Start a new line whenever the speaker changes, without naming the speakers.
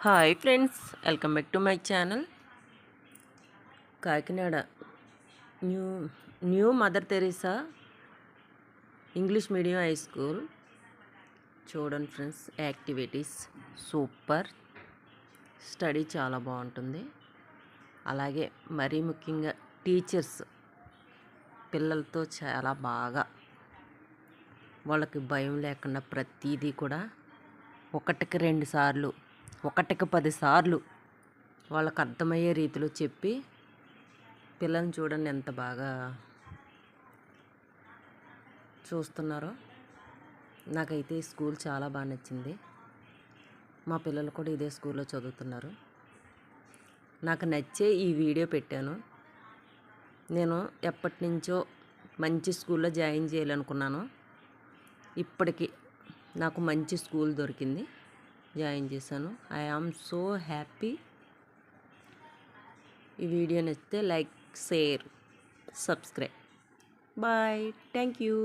Hi friends, welcome back to my channel. Kakinada new new mother Teresa English medium high school. చూడండి friends, activities super, study చాలా బాగుంటుంది. అలాగే మరీ ముఖ్యంగా teachers పిల్లలతో చాలా బాగా, వాళ్ళకి భయం లేకుండా ప్రతిదీ కూడా ఒకటికి 2 సార్లు, ఒకటికి 10 సార్లు వాళ్ళకు అర్థమయ్యే రీతిలో చెప్పి పిల్లల్ని చూడండి ఎంత బాగా చూస్తున్నారో. నాకైతే ఈ స్కూల్ చాలా బాగా నచ్చింది. మా పిల్లలు కూడా ఇదే స్కూల్లో చదువుతున్నారు. నాకు నచ్చే ఈ వీడియో పెట్టాను. నేను ఎప్పటి నుంచో మంచి స్కూల్లో జాయిన్ చేయాలనుకున్నాను. ఇప్పటికి నాకు మంచి స్కూల్ దొరికింది, జాయిన్ చేశాను. I am so happy. ఈ వీడియో నచ్చితే like, share, subscribe. Bye, thank you.